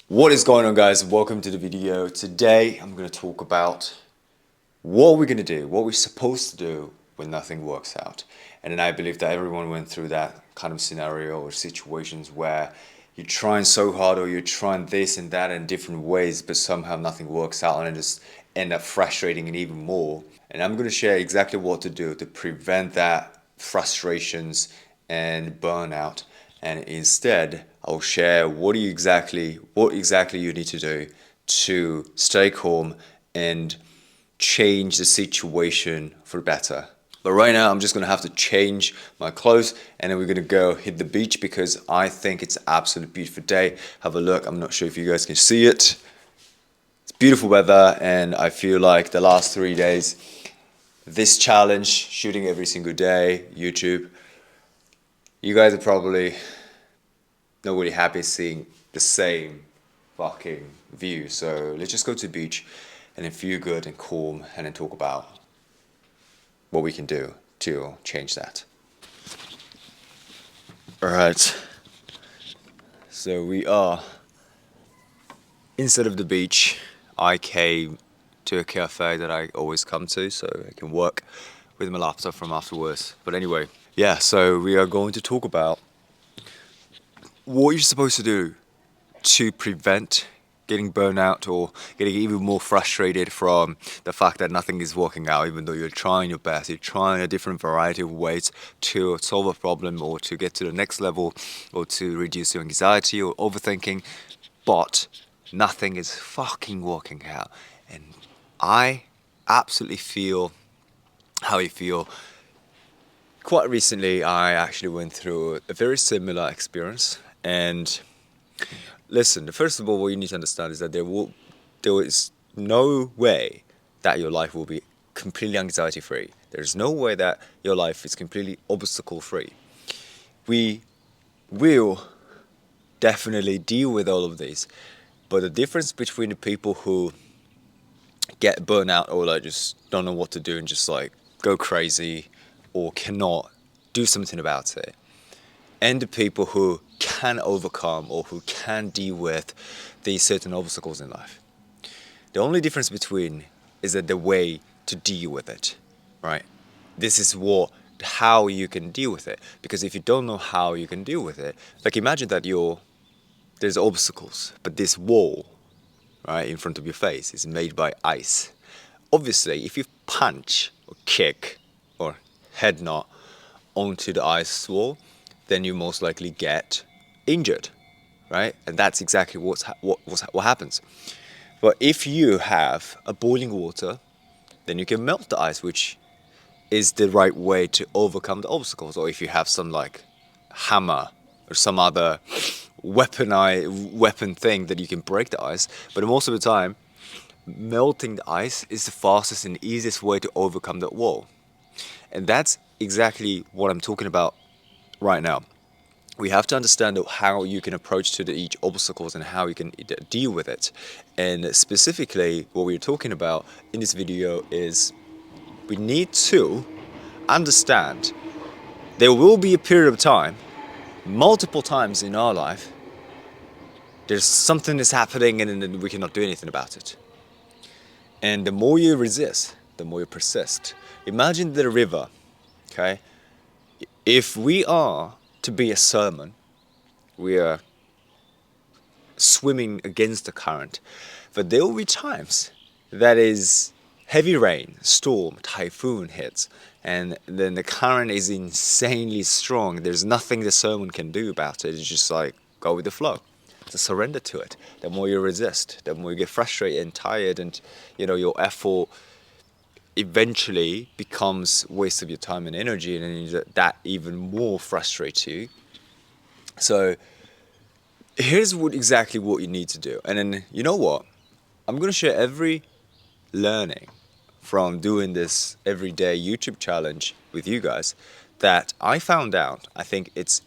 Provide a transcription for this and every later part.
What is going on, guys? Welcome to the video. Today I'm going to talk about what we're going to do, what we're supposed to do when nothing works out. And then I believe that everyone went through that kind of scenario or situations where you're trying so hard or you're trying this and that in different ways, but somehow nothing works out and it just end up frustrating it even more. And I'm going to share exactly what to do to prevent that frustrations and burnout. And instead, I'll share what exactly you need to do to stay calm and change the situation for better. But right now, I'm just gonna have to change my clothes and then we're gonna go hit the beach because I think it's an absolutely beautiful day. Have a look. I'm not sure if you guys can see it. It's beautiful weather, and I feel like the last 3 days, this challenge, shooting every single day, YouTube, you guys are probably not really happy seeing the same fucking view. So let's just go to the beach and then feel good and calm and then talk about what we can do to change that. Alright, so we are instead of the beach. I came to a cafe that I always come to so I can work with my laptop from afterwards. But anyway, yeah, so we are going to talk about what you're supposed to do to prevent getting burnt out or getting even more frustrated from the fact that nothing is working out, even though you're trying your best, you're trying a different variety of ways to solve a problem or to get to the next level or to reduce your anxiety or overthinking, but nothing is fucking working out. And I absolutely feel how you feel. Quite recently, I actually went through a very similar experience. And listen, first of all, what you need to understand is that there is no way that your life will be completely anxiety free. There's no way that your life is completely obstacle free. We will definitely deal with all of these, but the difference between the people who get burnt out or like just don't know what to do and just like go crazy or cannot do something about it, and the people who can overcome or who can deal with these certain obstacles in life. The only difference between is that the way to deal with it, right? This is how you can deal with it. Because if you don't know how you can deal with it, like imagine that there's obstacles, but this wall, right, in front of your face is made by ice. Obviously, if you punch or kick or head nod onto the ice wall, then you most likely get injured, right? And that's exactly what happens. But if you have a boiling water, then you can melt the ice, which is the right way to overcome the obstacles. Or if you have some like hammer or some other weapon thing that you can break the ice. But most of the time, melting the ice is the fastest and easiest way to overcome that wall. And that's exactly what I'm talking about right now. We have to understand how you can approach to each obstacles and how you can deal with it. And specifically, what we're talking about in this video is we need to understand there will be a period of time, multiple times in our life, there's something that's happening and we cannot do anything about it. And the more you resist, the more you persist. Imagine the river, okay? If we are to be a salmon, we are swimming against the current. But there will be times that is heavy rain, storm, typhoon hits, and then the current is insanely strong. There's nothing the salmon can do about it. It's just like go with the flow. To surrender to it. The more you resist, the more you get frustrated and tired, and your effort eventually becomes waste of your time and energy, and then that even more frustrates you. So here's exactly what you need to do. And then you know what? I'm going to share every learning from doing this everyday YouTube challenge with you guys that I found out. I think it's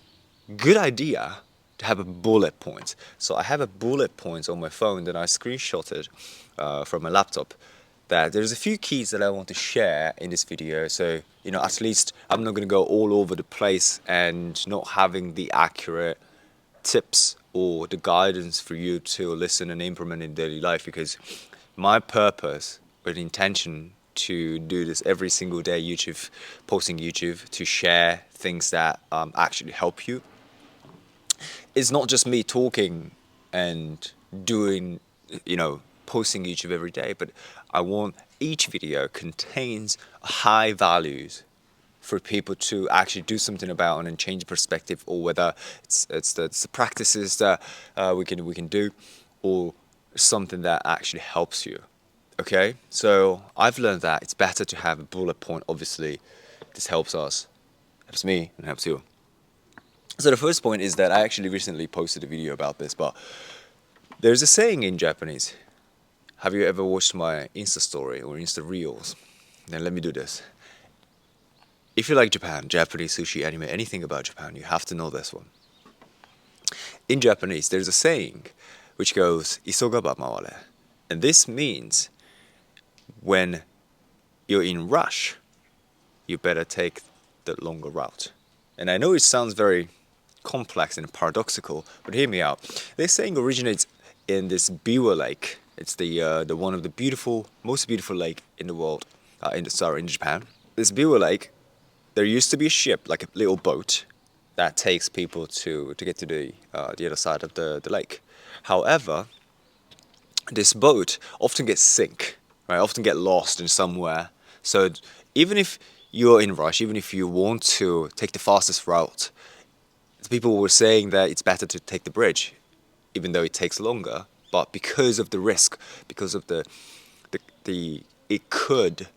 a good idea to have a bullet point. So I have a bullet points on my phone that I screenshotted from my laptop. That there's a few keys that I want to share in this video, so at least I'm not going to go all over the place and not having the accurate tips or the guidance for you to listen and implement in daily life, because my purpose or the intention to do this every single day, posting YouTube, to share things that actually help you, it's not just me talking and doing, posting YouTube every day, but I want each video contains high values for people to actually do something about and change perspective, or whether it's the practices that we can do, or something that actually helps you. Okay, so I've learned that it's better to have a bullet point. Obviously, this helps us, helps me, and helps you. So the first point is that I actually recently posted a video about this, but there's a saying in Japanese. Have you ever watched my Insta story or Insta reels? Then let me do this. If you like Japan, Japanese, sushi, anime, anything about Japan, you have to know this one. In Japanese, there's a saying which goes, "Isoga ba maware." And this means when you're in rush, you better take the longer route. And I know it sounds very complex and paradoxical, but hear me out. This saying originates in this Biwa Lake. It's the one of the most beautiful lake in the world, in Japan. This Biwa Lake, there used to be a ship, like a little boat, that takes people to get to the other side of the lake. However, this boat often gets sink, right? Often get lost in somewhere. So even if you're in rush, even if you want to take the fastest route, people were saying that it's better to take the bridge, even though it takes longer. But because of the risk, because of the it could,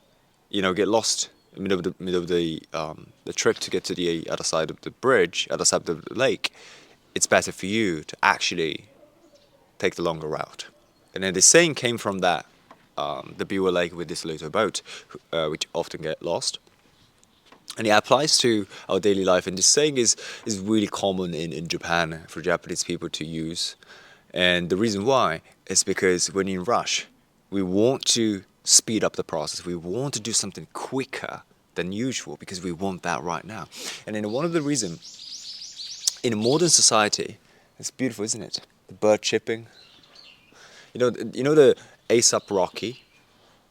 get lost in the middle of the trip to get to the other side of the bridge, other side of the lake, it's better for you to actually take the longer route. And then the saying came from that, the Biwa Lake with this little boat, which often get lost. And it applies to our daily life. And this saying is really common in Japan for Japanese people to use. And the reason why is because when in rush, we want to speed up the process. We want to do something quicker than usual because we want that right now. And then one of the reasons in a modern society, it's beautiful, isn't it? The bird chirping. You know the A$AP Rocky.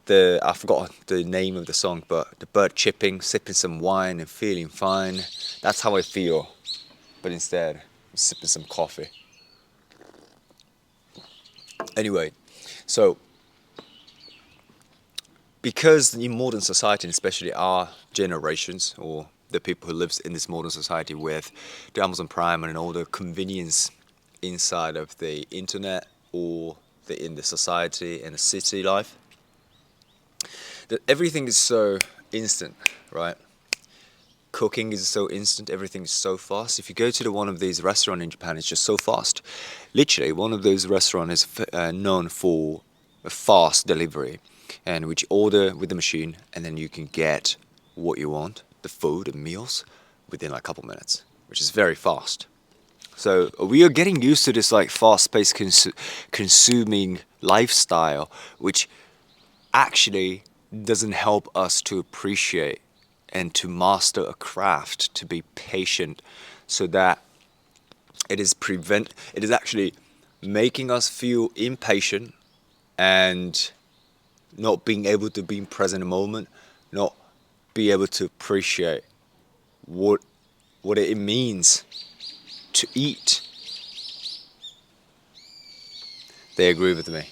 I forgot the name of the song, but the bird chirping, sipping some wine and feeling fine. That's how I feel. But instead, I'm sipping some coffee. Anyway, so because in modern society, and especially our generations, or the people who live in this modern society with the Amazon Prime and all the convenience inside of the internet, or in the society and the city life, that everything is so instant, right? Cooking is so instant, everything is so fast. If you go to one of these restaurants in Japan, it's just so fast. Literally, one of those restaurants is known for a fast delivery, and which order with the machine, and then you can get what you want, the food and meals, within like a couple minutes, which is very fast. So we are getting used to this like fast-paced consuming lifestyle, which actually doesn't help us to appreciate and to master a craft, to be patient, so that it is actually making us feel impatient and not being able to be present in the moment, not be able to appreciate what it means to eat. They agree with me.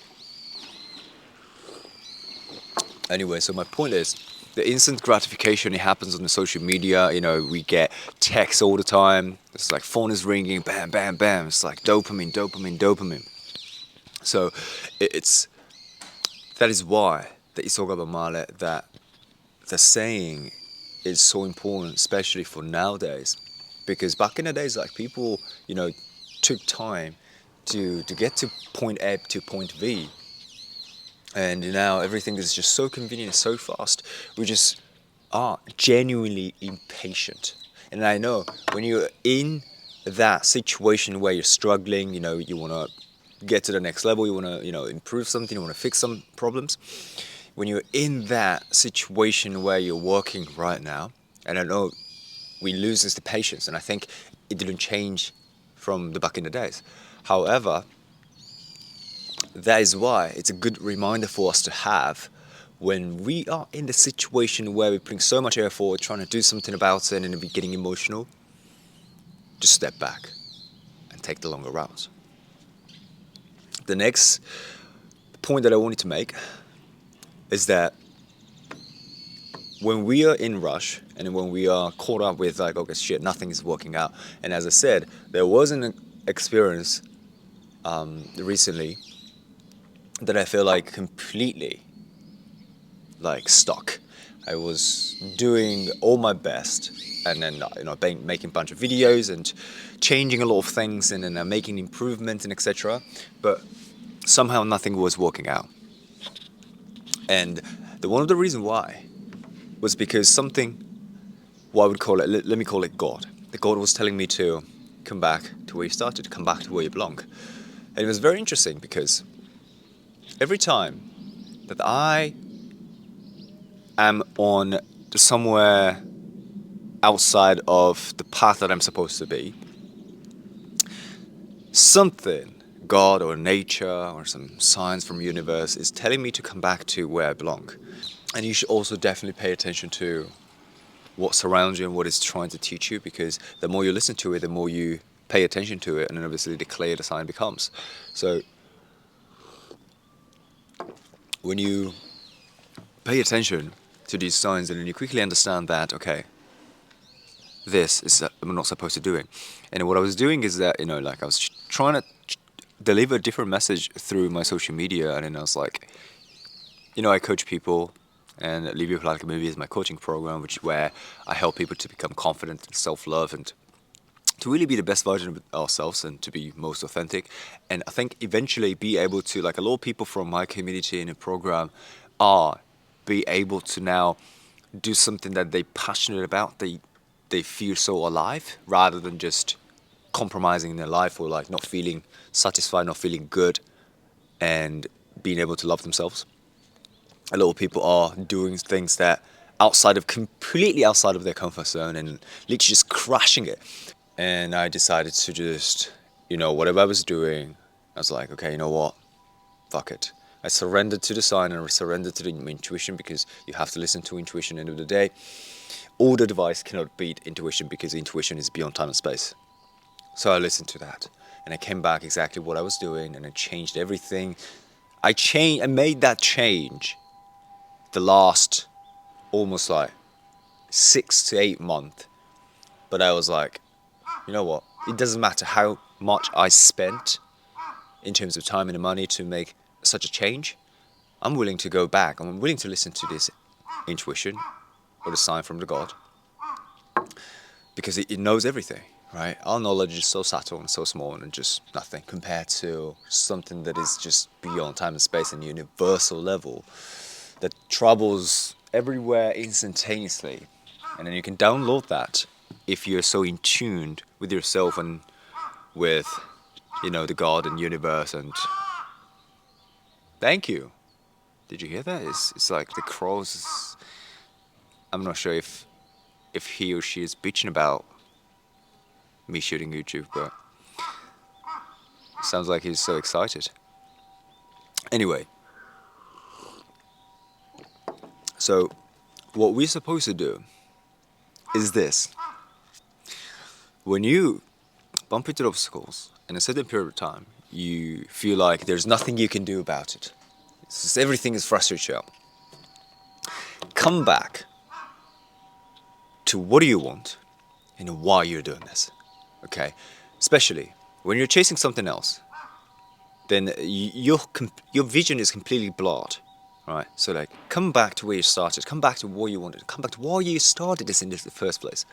Anyway, so my point is, the instant gratification, it happens on the social media. We get texts all the time. It's like phone is ringing, bam, bam, bam. It's like dopamine, dopamine, dopamine. So that is why the isoga ba mare, that the saying is so important, especially for nowadays. Because back in the days, like people, took time to get to point A to point B. And now everything is just so convenient, so fast. We just are genuinely impatient. And I know when you're in that situation where you're struggling, you want to get to the next level, you want to, improve something, you want to fix some problems. When you're in that situation where you're working right now, and I know we lose the patience, and I think it didn't change from the back in the days. However, that is why it's a good reminder for us to have when we are in the situation where we're putting so much effort, trying to do something about it, and we're getting emotional. Just step back and take the longer route. The next point that I wanted to make is that when we are in rush and when we are caught up with like, okay, shit, nothing is working out. And as I said, there was an experience recently that I feel like completely like stuck. I was doing all my best, and then making a bunch of videos and changing a lot of things, and then making improvements and etc. But somehow nothing was working out. And one of the reasons why was because something, what I would call it, let me call it God. The God was telling me to come back to where you started, come back to where you belong. And it was very interesting because every time that I am on somewhere outside of the path that I'm supposed to be, something, God or nature or some science from the universe, is telling me to come back to where I belong. And you should also definitely pay attention to what surrounds you and what it's trying to teach you, because the more you listen to it, the more you pay attention to it, and then obviously the clearer the sign becomes. So when you pay attention to these signs, and then you quickly understand that, okay, this is I'm not supposed to do it. And what I was doing is that, like I was trying to deliver a different message through my social media, and then I was like, I coach people, and Live Your Like a Movie is my coaching program, which is where I help people to become confident and self-love and to really be the best version of ourselves and to be most authentic. And I think eventually be able to, like a lot of people from my community in the program be able to now do something that they're passionate about. They feel so alive, rather than just compromising in their life, or like not feeling satisfied, not feeling good, and being able to love themselves. A lot of people are doing things that completely outside of their comfort zone, and literally just crushing it. And I decided to just, whatever I was doing, I was like, okay, you know what? Fuck it. I surrendered to the sign, and I surrendered to the intuition, because you have to listen to intuition at the end of the day. All the device cannot beat intuition, because intuition is beyond time and space. So I listened to that, and I came back exactly what I was doing, and I changed everything. I made that change the last almost like 6 to 8 months. But I was like, you know what? It doesn't matter how much I spent in terms of time and money to make such a change. I'm willing to go back. I'm willing to listen to this intuition or the sign from the God, because it knows everything, right? Our knowledge is so subtle and so small and just nothing compared to something that is just beyond time and space and universal level that travels everywhere instantaneously. And then you can download that if you're so in tune with yourself and with, the God and universe. And thank you. Did you hear that? It's like the crows. I'm not sure if he or she is bitching about me shooting YouTube, but it sounds like he's so excited. Anyway, so what we're supposed to do is this. When you bump into obstacles in a certain period of time, you feel like there's nothing you can do about it. It's just everything is frustrating you. Come back to what do you want and why you're doing this. Okay? Especially when you're chasing something else, then your vision is completely blurred. Right? So like, come back to where you started. Come back to what you wanted. Come back to why you started this in the first place.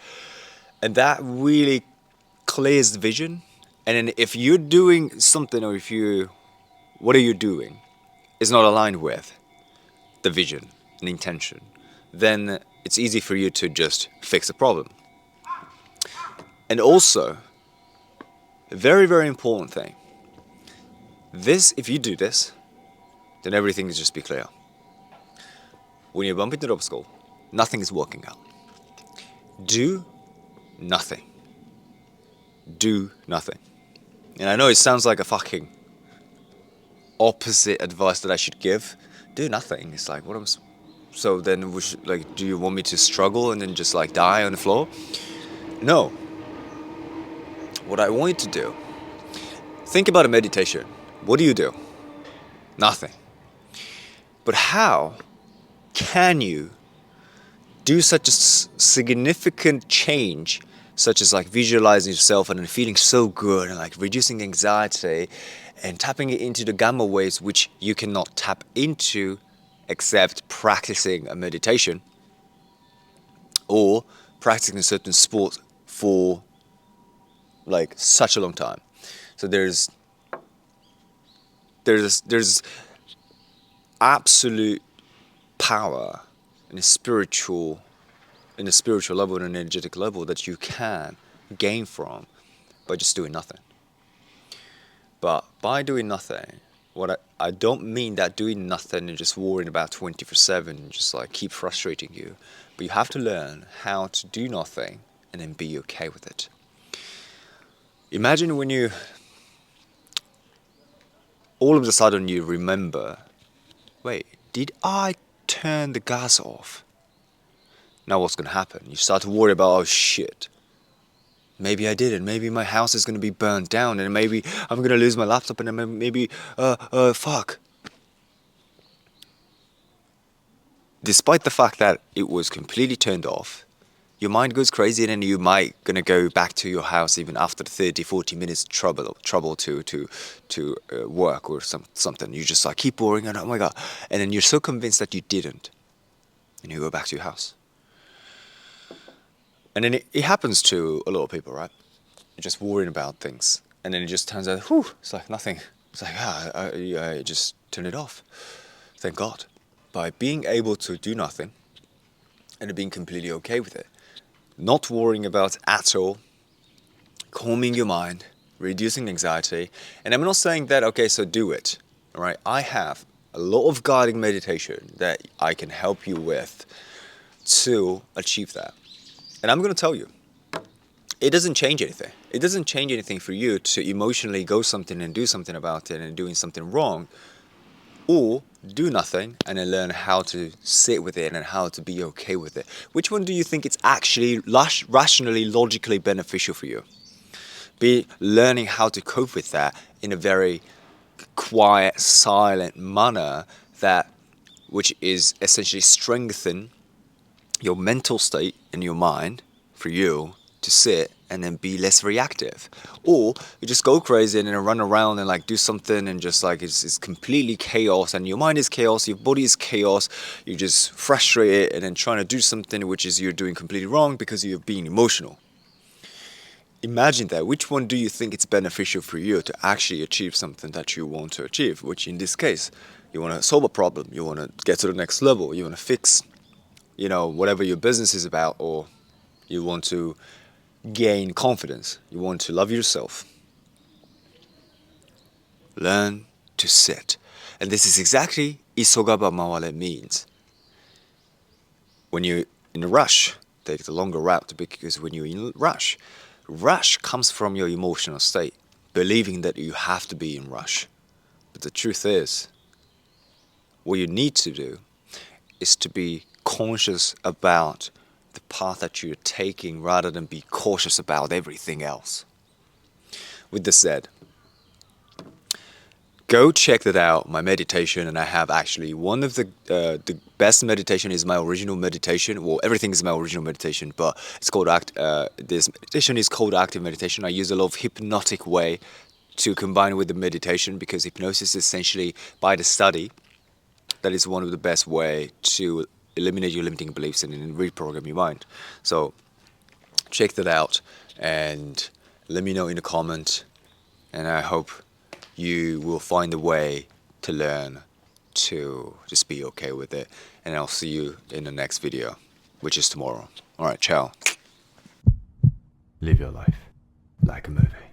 And that really clears the vision. And then if you're doing something, or what are you doing is not aligned with the vision and intention, then it's easy for you to just fix the problem. And also, a very, very important thing, if you do this, then everything will just be clear. When you bump into the obstacle, nothing is working out. Do nothing. Do nothing. And I know it sounds like a fucking opposite advice that I should give. Do nothing. It's like, so then we should, like, do you want me to struggle and then just like die on the floor? No. What I want you to do, think about a meditation. What do? Nothing. But how can you do such a significant change, such as like visualizing yourself and then feeling so good and like reducing anxiety and tapping it into the gamma waves which you cannot tap into except practicing a meditation or practicing a certain sport for like such a long time. So there's absolute power in a spiritual level and an energetic level that you can gain from by just doing nothing. But by doing nothing, what I don't mean that doing nothing and just worrying about 24/7 just like keep frustrating you, but you have to learn how to do nothing and then be okay with it. Imagine when you all of a sudden you remember, wait, did I turn the gas off? Now what's gonna happen? You start to worry about, oh shit, maybe I didn't. Maybe my house is gonna be burned down, and maybe I'm gonna lose my laptop, and then maybe, fuck. Despite the fact that it was completely turned off, your mind goes crazy, and then you might gonna go back to your house even after the 30-40 minutes trouble to work or something. You just like keep worrying, and oh my god, and then you're so convinced that you didn't, and you go back to your house. And then it happens to a lot of people, right? You're just worrying about things, and then it just turns out, whew, it's like nothing. It's like, I just turned it off. Thank God. By being able to do nothing and being completely okay with it, not worrying about at all, calming your mind, reducing anxiety. And I'm not saying that, okay, so do it, all right? I have a lot of guiding meditation that I can help you with to achieve that. And I'm going to tell you, it doesn't change anything. It doesn't change anything for you to emotionally go something and do something about it and doing something wrong, or do nothing and then learn how to sit with it and how to be okay with it. Which one do you think it's actually rationally, logically beneficial for you? Be learning how to cope with that in a very quiet, silent manner which is essentially strengthen your mental state in your mind for you to sit and then be less reactive. Or you just go crazy and then run around and like do something and just like it's completely chaos, and your mind is chaos, your body is chaos, you're just frustrated and then trying to do something which is you're doing completely wrong because you're being emotional. Imagine that. Which one do you think it's beneficial for you to actually achieve something that you want to achieve? Which in this case, you want to solve a problem, you want to get to the next level, you want to fix whatever your business is about, or you want to gain confidence, you want to love yourself. Learn to sit. And this is exactly Isogaba Mawale means. When you're in a rush, take the longer route, because when you're in a rush comes from your emotional state, believing that you have to be in rush. But the truth is, what you need to do is to be conscious about the path that you're taking rather than be cautious about everything else. With this said, go check that out, my meditation, and I have actually one of the best meditation is my original meditation. Well, everything is my original meditation, but it's called this meditation is called active meditation. I use a lot of hypnotic way to combine with the meditation, because hypnosis is essentially by the study. That is one of the best way to eliminate your limiting beliefs and reprogram your mind. So check that out and let me know in the comment, and I hope you will find a way to learn to just be okay with it. And I'll see you in the next video, which is tomorrow. Alright, ciao. Live your life like a movie.